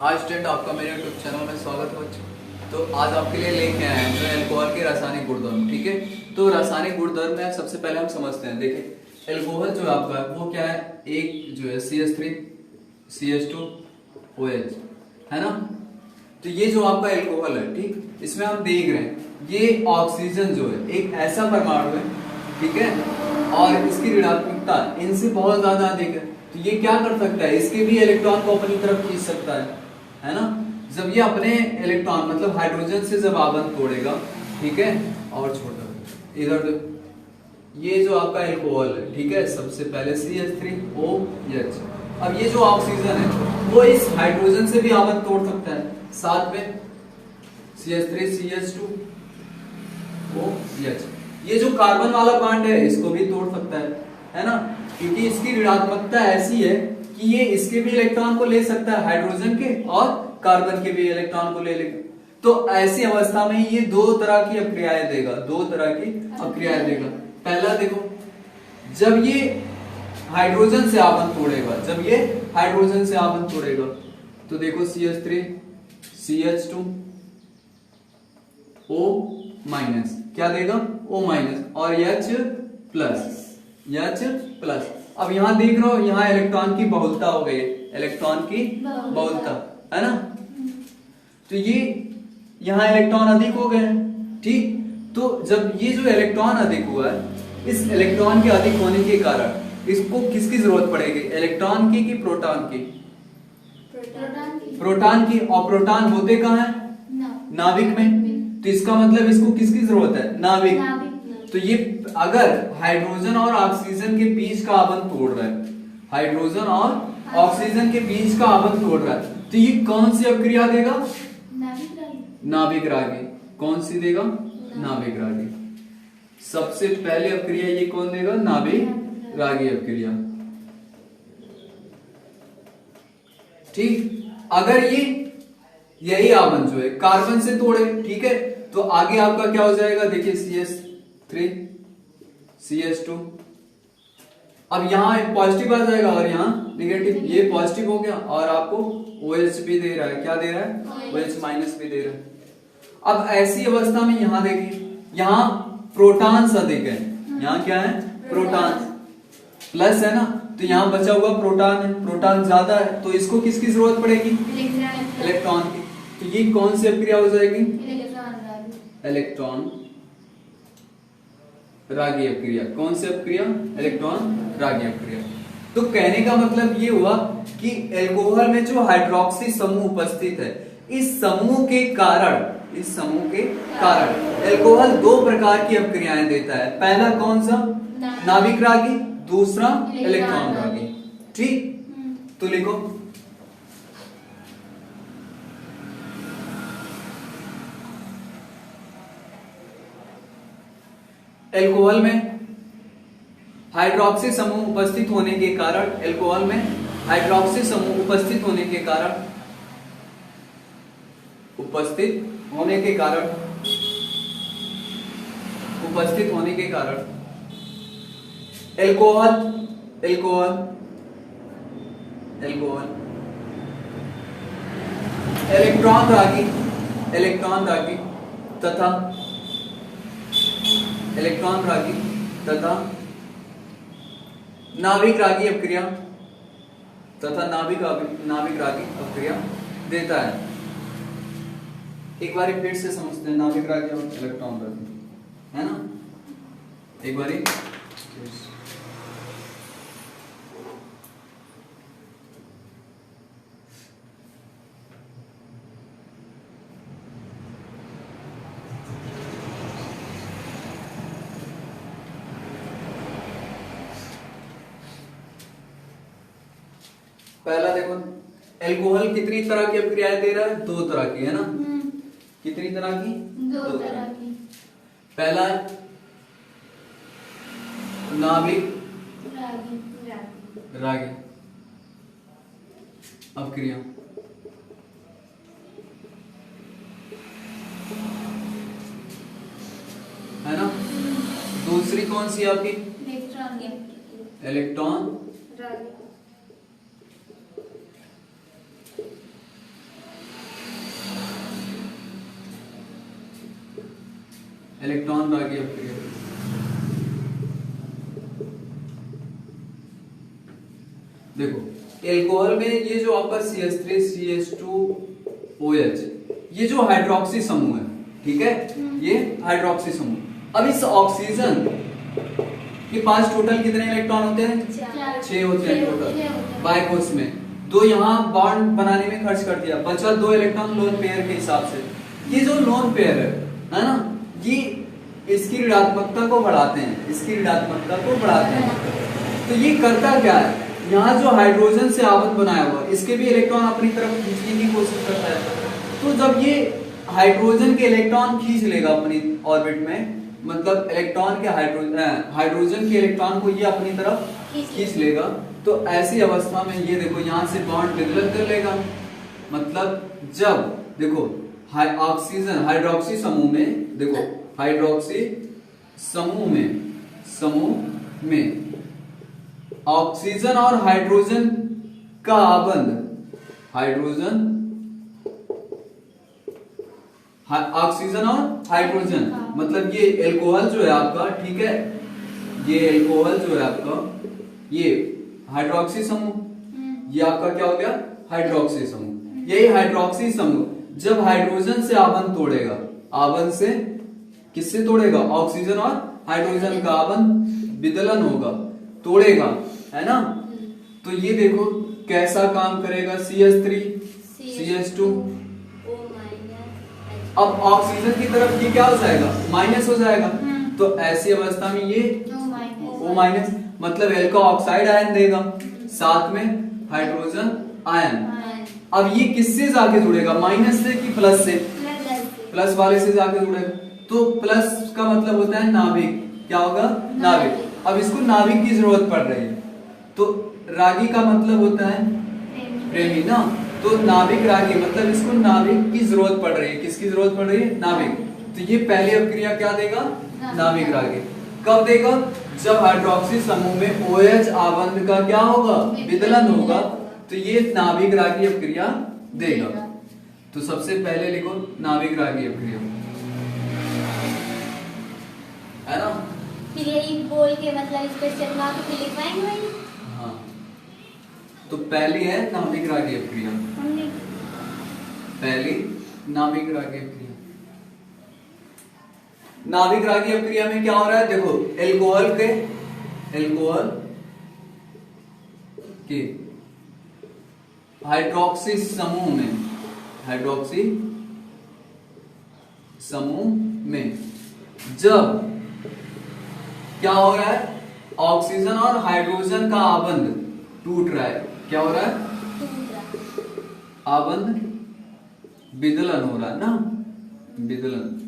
आज स्टूडेंट आपका मेरे यूट्यूब चैनल में स्वागत हो। तो आज आपके लिए लेके आए हैं जो अल्कोहल के रासायनिक गुणधर्म। ठीक है, तो रासायनिक गुणधर्म में सबसे पहले हम समझते हैं। देखिए अल्कोहल जो आपका है वो क्या है, एक जो है CH3 CH2 OH है ना। तो ये जो आपका अल्कोहल है, ठीक, इसमें हम देख रहे हैं ये ऑक्सीजन जो है एक ऐसा परमाणु है, ठीक है, और इसकी ऋणात्मकता इनसे बहुत ज्यादा अधिक है। तो ये क्या कर सकता है, इसके भी इलेक्ट्रॉन को अपनी तरफ खींच सकता है ना। जब ये अपने इलेक्ट्रॉन मतलब हाइड्रोजन से जब आबंध तोड़ेगा, ठीक है, और छोटा इधर तो ये जो आपका अल्कोहल है, ठीक है, सबसे पहले CH3OH। अब ये जो ऑक्सीजन है वो इस हाइड्रोजन से भी आबंध तोड़ सकता है, साथ में CH3 CH2OH। ये जो कार्बन वाला बॉन्ड है इसको भी तोड़ सकता है ना, क्योंकि इसकी ऋणात्मकता ऐसी है कि ये इसके भी इलेक्ट्रॉन को ले सकता है, हाइड्रोजन के और कार्बन के भी इलेक्ट्रॉन को ले लेगा। तो ऐसी अवस्था में ये दो तरह की अभिक्रियाएं देगा, दो तरह की अभिक्रियाएं देगा। पहला देखो, जब ये हाइड्रोजन से आबंध तोड़ेगा, जब ये हाइड्रोजन से आबंध तोड़ेगा तो देखो CH3 CH2 O- क्या देगा, O- और H+। अब यहां देख रहे हो, यहां इलेक्ट्रॉन की बहुलता हो गई, इलेक्ट्रॉन की बहुलता है ना। तो ये यहां इलेक्ट्रॉन अधिक हो गए, ठीक। तो जब ये जो इलेक्ट्रॉन अधिक हुआ है, इस इलेक्ट्रॉन के अधिक होने के कारण इसको किसकी जरूरत पड़ेगी, इलेक्ट्रॉन की कि प्रोटॉन की? प्रोटॉन की। और प्रोटॉन होते कहां है, नाभिक में। तो इसका मतलब इसको किसकी जरूरत है, नाभिक। तो ये अगर हाइड्रोजन और ऑक्सीजन के बीच का आबंध तोड़ रहा है, हाइड्रोजन और ऑक्सीजन के बीच का आबंध तोड़ रहा है, तो ये कौन सी अभिक्रिया देगा, नाभिक रागी। कौन सी देगा, नाभिक रागी। सबसे पहले अभिक्रिया ये कौन देगा, नाभिक रागी अभिक्रिया, ठीक। अगर ये यही आबंध जो है कार्बन से तोड़े, ठीक है, तो आगे आपका क्या हो जाएगा, देखिए CH3 CH2। अब यहां पॉजिटिव आ जाएगा और यहां नेगेटिव। ये पॉजिटिव हो गया और आपको OH भी दे रहा है, क्या दे रहा है, OH- भी दे रहा है। अब ऐसी अवस्था में यहां देखिए, यहां प्रोटॉन्स अधिक है, यहां क्या है, प्रोटॉन प्लस है ना। तो यहां बचा हुआ प्रोटॉन है, प्रोटॉन ज्यादा है, तो इसको किसकी जरूरत पड़ेगी, इलेक्ट्रॉन की। तो ये कौन सी अभिक्रिया हो जाएगी, इलेक्ट्रॉन रागी अभिक्रिया। कौन सी अभिक्रिया, इलेक्ट्रॉन रागी अभिक्रिया। तो कहने का मतलब ये हुआ कि अल्कोहल में जो हाइड्रोक्सी समूह उपस्थित है, इस समूह के कारण अल्कोहल दो प्रकार की अभिक्रियाएं देता है। पहला कौन सा, नाभिक रागी, दूसरा इलेक्ट्रॉन रागी, ठीक। तो लिखो, अल्कोहल में हाइड्रोक्सी समूह उपस्थित होने के कारण, अल्कोहल में हाइड्रोक्सी समूह उपस्थित होने के कारण अल्कोहल इलेक्ट्रॉन रागी तथा नाभिक रागी अभिक्रिया देता है। एक बार फिर से समझते हैं, नाभिक रागी और इलेक्ट्रॉन रागी, है ना। एक बारी पहला देखो, अल्कोहल कितनी तरह की अभिक्रियाएं दे रहा है, दो तरह की, है ना। कितनी तरह की, दो तरह की। पहला नाभिक रागी अभिक्रिया, है ना। दूसरी कौन सी आपकी, इलेक्ट्रॉन इलेक्ट्रॉन रागी अपक्रिया। देखो एल्कोहल में ये जो आपका CH3 CH2OH ये जो हाइड्रोक्सी समूह है, ठीक है, ये हाइड्रोक्सी समूह। अब इस ऑक्सीजन के पास टोटल कितने इलेक्ट्रॉन होते हैं? 6 होते हैं टोटल बाइकोस में। 2 यहाँ बॉन्ड बनाने में खर्च कर दिया, बचा 2 इलेक्ट्रॉन लोन पेयर के हिसाब से। ये जो लोन पेयर है ना, ये इसकी ऋणात्मकता को बढ़ाते हैं, इसकी ऋणात्मकता को बढ़ाते हैं। तो ये करता क्या है, यहाँ जो हाइड्रोजन से आवरण बनाया हुआ इसके भी इलेक्ट्रॉन अपनी तरफ खींचने की कोशिश करता है। तो जब ये हाइड्रोजन के इलेक्ट्रॉन खींच लेगा अपनी ऑर्बिट में, मतलब इलेक्ट्रॉन के हाइड्रोजन के इलेक्ट्रॉन को ये अपनी तरफ खींच लेगा, तो ऐसी अवस्था में ये देखो यहाँ से बॉन्ड विदलन कर लेगा। मतलब जब देखो ऑक्सीजन हाइड्रोक्सी समूह में, देखो हाइड्रोक्सी समूह में ऑक्सीजन और हाइड्रोजन का आबंध, ऑक्सीजन और हाइड्रोजन मतलब ये एल्कोहल जो है आपका, ठीक है, ये एल्कोहल जो है आपका, ये हाइड्रोक्सी समूह, ये आपका क्या हो गया? हाइड्रोक्सी समूह। यही हाइड्रोक्सी समूह जब हाइड्रोजन से आबंध तोड़ेगा, आबंध से किससे तोड़ेगा? ऑक्सीजन और हाइड्रोजन का आबंध विदलन होगा, तोड़ेगा, है ना। तो ये देखो कैसा काम करेगा, CH3 CH2। अब ऑक्सीजन की तरफ ये क्या हो जाएगा? माइनस हो जाएगा। तो ऐसी अवस्था में ये O- मतलब एल्को ऑक्साइड आयन देगा, साथ में हाइड्रोजन आयन। अब ये किससे जाके जुड़ेगा? माइनस से कि प्लस से? प्लस वाले से जाके जुड़ेगा। तो प्लस का मतलब होता है नाभिक, क्या होगा? नाभिक। अब इसको नाभिक की जरूरत पड़ रही है, तो रागी का मतलब होता है प्रेमी ना, तो नाभिक रागी मतलब इसको नाभिक की जरूरत पड़ रही है। किसकी जरूरत पड़ रही है? नाभिक। तो ये पहली अपक्रिया क्या देगा? नाभिक रागी। कब देगा? जब हाइड्रोक्सी समूह में OH आबंध का क्या होगा? विदलन होगा, तो ये नाभिक रागी अपक्रिया देगा। तो सबसे पहले लिखो नाभिक रागी अपक्रिया, है ना। फिर यही बोल के मतलब इस पे चलवा के फिर लिखवाएंगे भाई। हाँ, तो पहली है नाभिक रागी अपक्रिया, पहली नाभिक रागी अपक्रिया। नाभिक रागी अपक्रिया में क्या हो रहा है? देखो एल्कोहल के हाइड्रोक्सी समूह में जब क्या हो रहा है? ऑक्सीजन और हाइड्रोजन का आबंध टूट रहा है। क्या हो रहा है? आबंध विदलन हो रहा है ना, विदलन।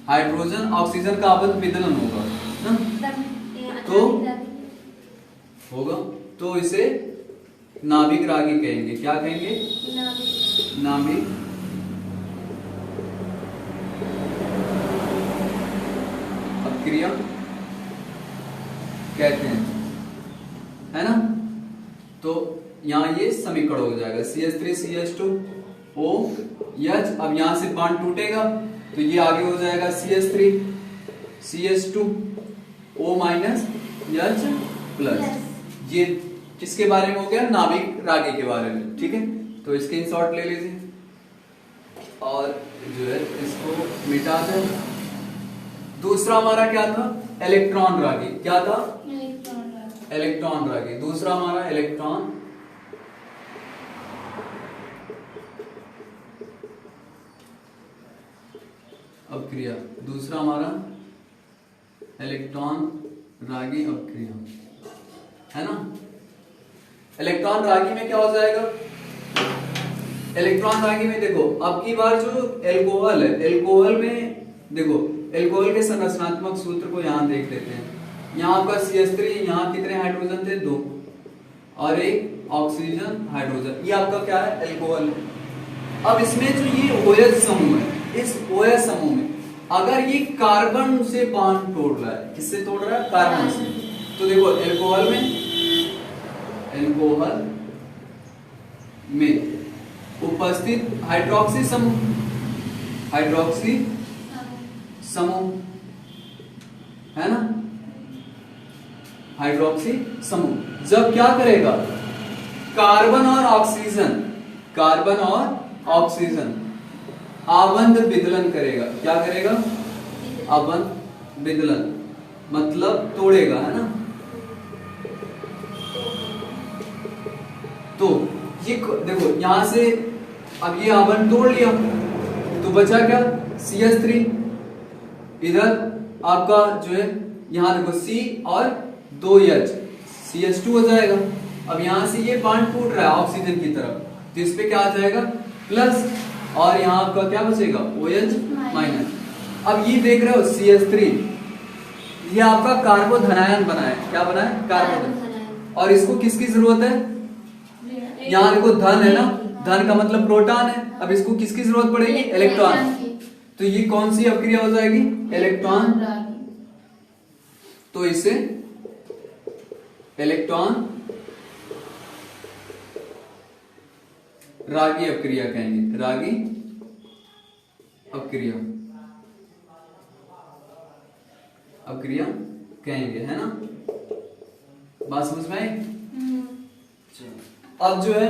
हाइड्रोजन ऑक्सीजन का आबंध विदलन होगा ना, तो होगा, तो इसे नाभिक रागी कहेंगे। क्या कहेंगे? नाभिक अपक्रिया कहते हैं, है ना। तो यहां ये समीकरण हो जाएगा CH3 CH2OH। अब यहां से बॉन्ड टूटेगा तो ये आगे हो जाएगा CH3 CH2O-H+। ये किसके बारे में हो गया? नाभिक रागी के बारे में, ठीक है। तो इसके शॉर्ट ले लीजिए और जो है इसको मिटा दें। दूसरा हमारा क्या था? इलेक्ट्रॉन रागी। क्या था? इलेक्ट्रॉन रागी। दूसरा हमारा इलेक्ट्रॉन अपक्रिया, दूसरा हमारा इलेक्ट्रॉन रागी अपक्रिया, है ना। इलेक्ट्रॉन रागी में क्या हो जाएगा? इलेक्ट्रॉन रागी में देखो अब की बार जो एल्कोहल है, एल्कोहल में देखो एल्कोहल के संरचनात्मक सूत्र को यहां देख लेते हैं। यहाँ आपका CH3, यहाँ कितने हाइड्रोजन थे? 2 और एक ऑक्सीजन हाइड्रोजन। ये आपका क्या है? एल्कोहल है। अब इसमें जो ये OH समूह है, इस OH समूह में अगर ये कार्बन से बॉन्ड तोड़ रहा है, किससे तोड़ रहा है? कार्बन से। तो देखो एल्कोहल में उपस्थित हाइड्रोक्सी समूह, हाइड्रोक्सी समूह, है ना, हाइड्रोक्सी समूह। जब क्या करेगा, कार्बन और ऑक्सीजन आबंध विदलन करेगा। क्या करेगा, आबंध विदलन, मतलब तोड़ेगा, है ना। तो ये देखो यहां से अब ये आबंध तोड़ लिया तो बचा क्या, CH3। इधर आपका जो है यहां देखो C और 2H, CH2 हो जाएगा। अब यहां से ये बॉन्ड टूट रहा है ऑक्सीजन की तरफ, तो इस पे क्या आ जाएगा प्लस, और यहां आपका क्या बचेगा OH माइनस। अब ये देख रहे हो CH3, ये आपका कार्बोधनायन बना है। क्या बना है, कार्बोधनायन। और इसको किसकी जरूरत है, यहाँ देखो धन है ना, धन का मतलब प्रोटॉन है। अब इसको किसकी जरूरत पड़ेगी, इलेक्ट्रॉन। तो ये कौन सी अपक्रिया हो जाएगी, इलेक्ट्रॉन। तो इसे इलेक्ट्रॉन रागी अपक्रिया कहेंगे, रागी अपक्रिया कहेंगे, है ना। बात समझ में आई। अब जो है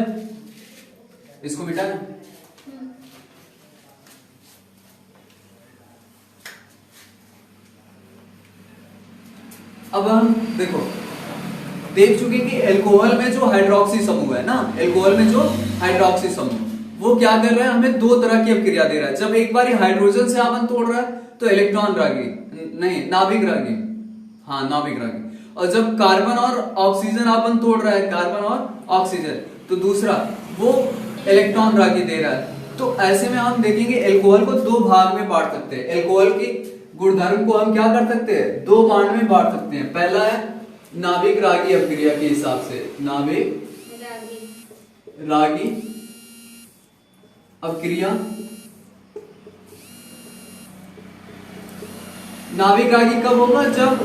इसको मिटाना, अब हम देखो देख चुके कि एल्कोहल में जो हाइड्रोक्सी समूह है ना, एल्कोहल में जो हाइड्रोक्सी समूह वो क्या कर रहा है, हमें दो तरह की अपक्रिया दे रहा है। जब एक बार हाइड्रोजन से आबंध तोड़ रहा है तो इलेक्ट्रॉन रागी, नहीं नाभिक रागी, हाँ नाभिक रागी। और जब कार्बन और ऑक्सीजन आबंध तोड़ रहा है, कार्बन और ऑक्सीजन, तो दूसरा वो इलेक्ट्रॉन रागी दे रहा है। तो ऐसे में हम देखेंगे एल्कोहल को दो भाग में बांट सकते हैं। एल्कोहल की गुणधर्म को हम क्या कर सकते हैं, दो भाग में बांट सकते हैं। पहला है नाभिक रागी अपक्रिया के हिसाब से, नाभिक रागी अपक्रिया। नाभिक रागी कब होगा, जब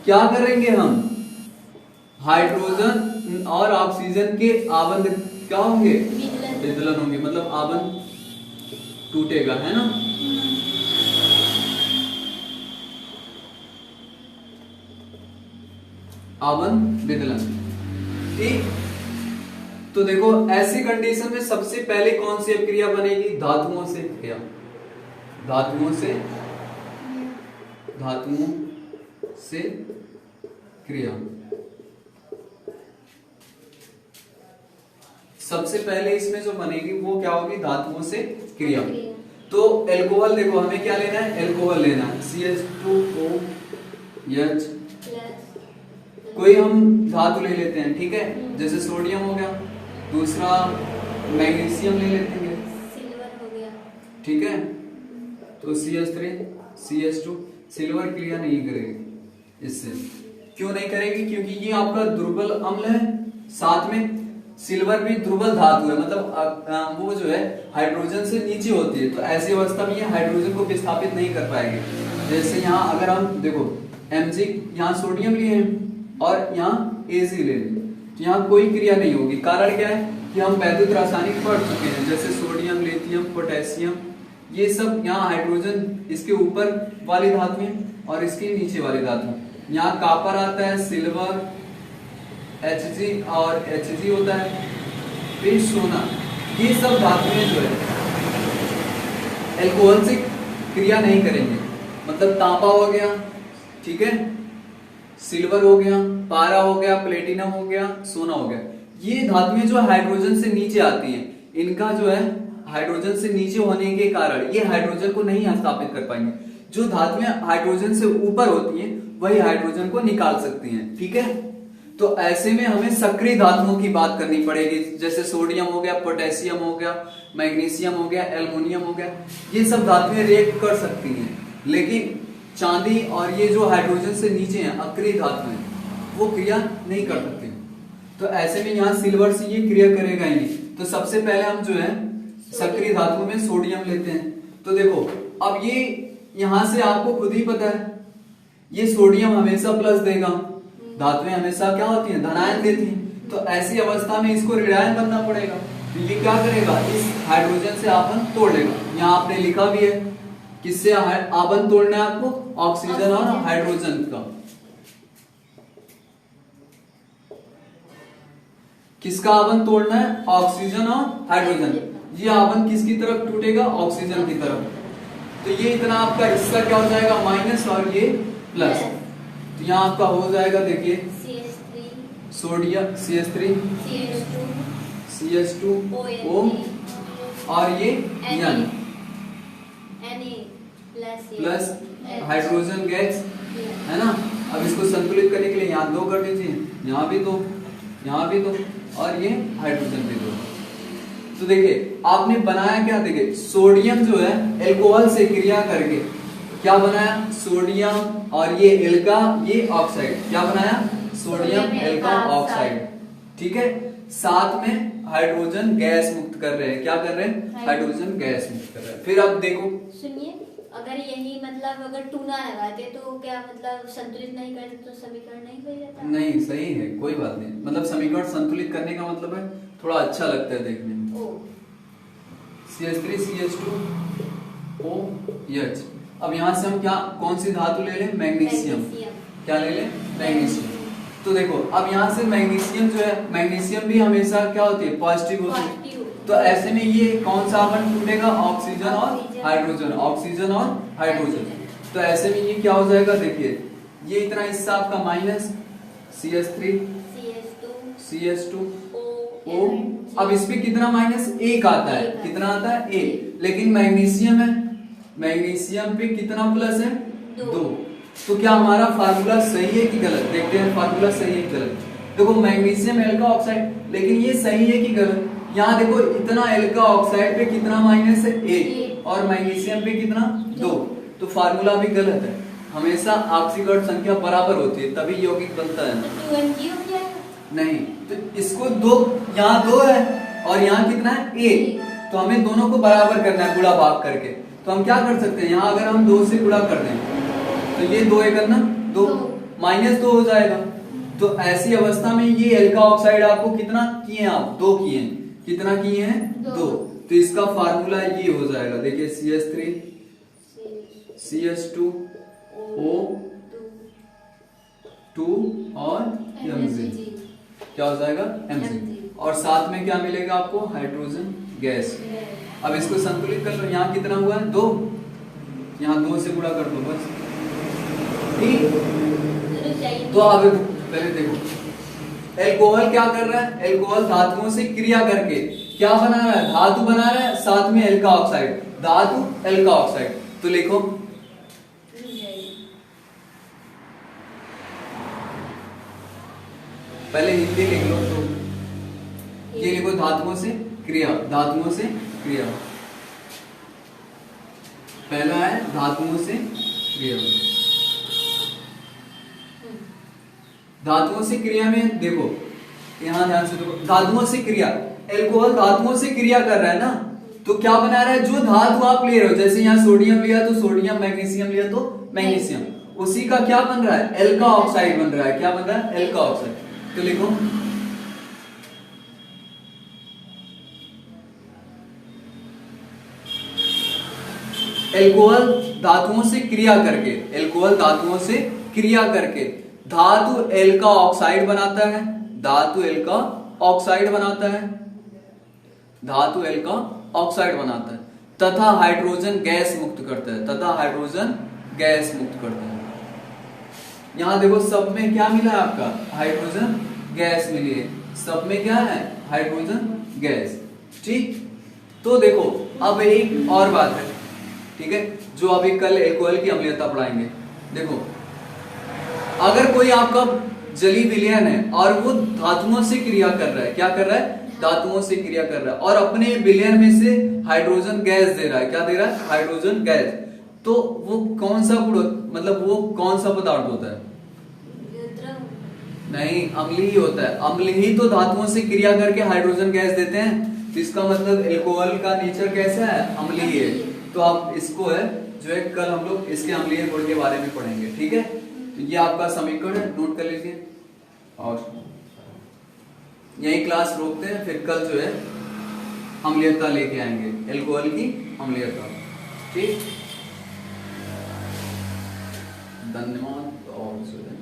क्या करेंगे हम, हाइड्रोजन और ऑक्सीजन के आबंध क्या होंगे, विदलन होंगे, मतलब आबंध टूटेगा, है ना। आबंध विदलन, ठीक। तो देखो ऐसी कंडीशन में सबसे पहले कौन सी अपक्रिया बनेगी, धातुओं से क्रिया, धातुओं से क्रिया। सबसे पहले इसमें जो बनेगी वो क्या होगी, धातुओं से क्रिया। तो एल्कोहल देखो हमें क्या लेना है, एल्कोहल लेना है CH2OH। कोई हम धातु ले लेते हैं, ठीक है, जैसे सोडियम हो गया, दूसरा मैग्नीशियम ले लेते हैं, सिल्वर हो गया, ठीक है। तो CH3 CH2, सिल्वर क्रिया नहीं करेगी इससे। क्यों नहीं करेगी, क्योंकि ये आपका दुर्बल अम्ल है, साथ में सिल्वर भी दुर्बल धातु है, मतलब वो जो है हाइड्रोजन से नीचे होती है। तो ऐसी अवस्था में ये हाइड्रोजन को विस्थापित नहीं कर पाएगी। जैसे यहाँ अगर हम देखो Mg, यहाँ सोडियम लिए हैं और यहाँ Ag ले लें, तो यहाँ कोई क्रिया नहीं होगी। कारण क्या है कि हम वैद्युत रासायनिक पढ़ चुके हैं, जैसे सोडियम, लिथियम, पोटेशियम, ये सब यहाँ हाइड्रोजन इसके ऊपर वाली धातु है और इसके नीचे वाली धातु। यहाँ कॉपर आता है, सिल्वर, Hg और Hg होता है, फिर सोना, ये सब धातुएं जो है एल्कोहल से क्रिया नहीं करेंगे। मतलब तांबा हो गया, ठीक है, सिल्वर हो गया, पारा हो गया, प्लेटिनम हो गया, सोना हो गया, ये धातुएं जो हाइड्रोजन से नीचे आती हैं, इनका जो है हाइड्रोजन से नीचे होने के कारण ये हाइड्रोजन को नहीं स्थापित कर पाएंगे। जो धातुएं हाइड्रोजन से ऊपर होती हैं वही हाइड्रोजन को निकाल सकती हैं, ठीक है। तो ऐसे में हमें सक्रिय धातुओं की बात करनी पड़ेगी, जैसे सोडियम हो गया, पोटेशियम हो गया, मैग्नीशियम हो गया, एल्युमिनियम हो गया, ये सब धातुएं रिएक्ट कर सकती हैं। लेकिन चांदी और ये जो हाइड्रोजन से नीचे हैं अक्रिय धातुएं, वो क्रिया नहीं कर सकती। तो ऐसे में यहाँ सिल्वर से ये क्रिया करेगा ही नहीं। तो सबसे पहले हम जो है सक्रिय धातु में सोडियम लेते हैं। तो देखो अब ये यहां से आपको खुद ही पता है, ये सोडियम हमेशा प्लस देगा, धातुएं हमेशा क्या होती हैं, धनायन देती हैं। तो ऐसी अवस्था में इसको ऋणायन बनना पड़ेगा। तो ये क्या करेगा, इस हाइड्रोजन से आपन तोड़ लेगा। यहाँ आपने लिखा भी है किससे आपन तोड़ना है आपको, ऑक्सीजन और हाइड्रोजन का। किसका आपन तोड़ना है, ऑक्सीजन और हाइड्रोजन। ये आपन किसकी तरफ टूटेगा, ऑक्सीजन की तरफ। तो ये इतना आपका हिस्सा क्या हो जाएगा, माइनस, और ये प्लस। तो यहाँ आपका हो जाएगा, देखिए सोडियम CH3 CH2O और ये N प्लस हाइड्रोजन गैस है ना। अब इसको संतुलित करने के लिए यहाँ 2 कर दीजिए, यहाँ भी 2, यहाँ भी 2, और ये हाइड्रोजन भी 2। तो देखिए आपने बनाया क्या, देखिए सोडियम जो है अल्कोहल से क्रिया करके क्या बनाया, सोडियम और ये एल्का, ये ऑक्साइड, क्या बनाया, सोडियम एल्का ऑक्साइड। ठीक है, साथ में हाइड्रोजन गैस मुक्त कर रहे हैं। क्या कर रहे हैं, हाइड्रोजन गैस मुक्त कर रहे हैं। फिर अब देखो, सुनिए, अगर यही मतलब अगर टूना लगाते तो क्या मतलब संतुलित नहीं करते तो समीकरण नहीं हो जाता? नहीं, सही है, कोई बात नहीं। मतलब समीकरण संतुलित करने का मतलब है थोड़ा अच्छा लगता है देखने में। CH3 CH2OH। अब यहाँ से हम क्या, कौन सी धातु ले लें, मैग्नीशियम। क्या ले लें, मैग्नीशियम। तो देखो अब यहाँ से मैग्नीशियम जो है, मैग्नीशियम भी हमेशा क्या होती है, पॉजिटिव होती है। तो ऐसे में ये कौन सा आवन टूटेगा, ऑक्सीजन और हाइड्रोजन, ऑक्सीजन और हाइड्रोजन। तो ऐसे में ये क्या हो जाएगा, देखिए ये इतना हिस्सा आपका माइनस CH3 CH2O। अब इस पे कितना माइनस, 1 आता है। कितना आता है, 1। लेकिन मैग्नीशियम है, मैग्नीशियम पे कितना प्लस है, 2। तो क्या हमारा फार्मूला सही है कि गलत, देखते हैं फार्मूला सही है कि गलत। देखो मैग्नीशियम एल्का ऑक्साइड, लेकिन ये सही है कि गलत। यहाँ देखो इतना एल्का ऑक्साइड पे कितना माइनस है, 1, और मैग्नीशियम पे कितना, 2। तो फार्मूला भी गलत है। हमेशा ऑक्सीकरण संख्या बराबर होती है तभी यौगिक बनता है। नहीं, तो इसको 2, यहाँ 2 है और यहाँ कितना है, 1। तो हमें दोनों को बराबर करना है गुणा भाग करके। तो हम क्या कर सकते हैं, यहाँ अगर हम 2 से गुणा कर दें तो ये 2 है करना 2 -2 हो जाएगा। तो ऐसी अवस्था में ये एल्का ऑक्साइड आपको कितना किए हैं, आप 2 किए हैं। कितना किए हैं, 2। तो इसका फार्मूला ये हो जाएगा, देखिए CH3 CH2O 2 और Mg, क्या हो जाएगा, Mg। और साथ में क्या मिलेगा आपको, हाइड्रोजन गैस। अब इसको संतुलित कर लो, यहाँ कितना हुआ है, 2, यहाँ 2 से गुणा कर दो बस। ठीक, तो अब पहले देखो अल्कोहल क्या कर रहा है, अल्कोहल धातुओं से क्रिया करके क्या बना रहा है, धातु बना रहा है, साथ में एल्का ऑक्साइड, धातु एल्का ऑक्साइड। तो लिखो पहले हिंदी लिख लो, तो ये लिखो धातुओं से क्रिया, धातुओं से क्रिया। पहला है धातुओं से क्रिया। धातुओं से क्रिया में देखो, यहां ध्यान से देखो, धातुओं से क्रिया, अल्कोहल धातुओं से क्रिया कर रहा है ना। तो क्या बना रहा है, जो धातु आप ले रहे हो, जैसे यहाँ सोडियम लिया तो सोडियम, मैग्नीशियम लिया तो मैग्नीशियम, उसी का क्या बन रहा है, एल्का ऑक्साइड बन रहा है। क्या बन रहा है, एल्का ऑक्साइड। तो लिखो अल्कोहल धातुओं से क्रिया करके, अल्कोहल धातुओं से क्रिया करके धातु एल्का ऑक्साइड बनाता है, धातु एल्का ऑक्साइड बनाता है, धातु एल्का ऑक्साइड बनाता है, तथा हाइड्रोजन गैस मुक्त करता है, तथा हाइड्रोजन गैस मुक्त करता है। यहां देखो सब में क्या मिला है आपका, हाइड्रोजन गैस मिली है, सब में क्या है, हाइड्रोजन गैस। ठीक, तो देखो अब एक और बात है, ठीक है, जो अभी कल एल्कोहल की अम्लीयता पढ़ाएंगे। देखो अगर कोई आपका जली विलयन है और वो धातुओं से क्रिया कर रहा है, क्या कर रहा है, धातुओं से क्रिया कर रहा है, और अपने विलयन में से हाइड्रोजन गैस दे रहा है, क्या दे रहा है, हाइड्रोजन गैस। तो वो कौन सा गुण, मतलब वो कौन सा पदार्थ होता है, नहीं, अम्लीय होता है। अम्लीय तो धातुओं से क्रिया करके हाइड्रोजन गैस देते हैं, तो इसका मतलब एल्कोहल का नेचर कैसा है, अम्लीय है। तो आप इसको है जो है कल हम लोग इसके अम्लीय गुण के बारे में पढ़ेंगे। ठीक है, तो ये आपका समीकरण है, नोट कर लीजिए। और यही क्लास रोकते हैं, फिर कल जो है अम्लीयता लेके आएंगे, एल्कोहल की अम्लीयता। ठीक, धन्यवाद और जो है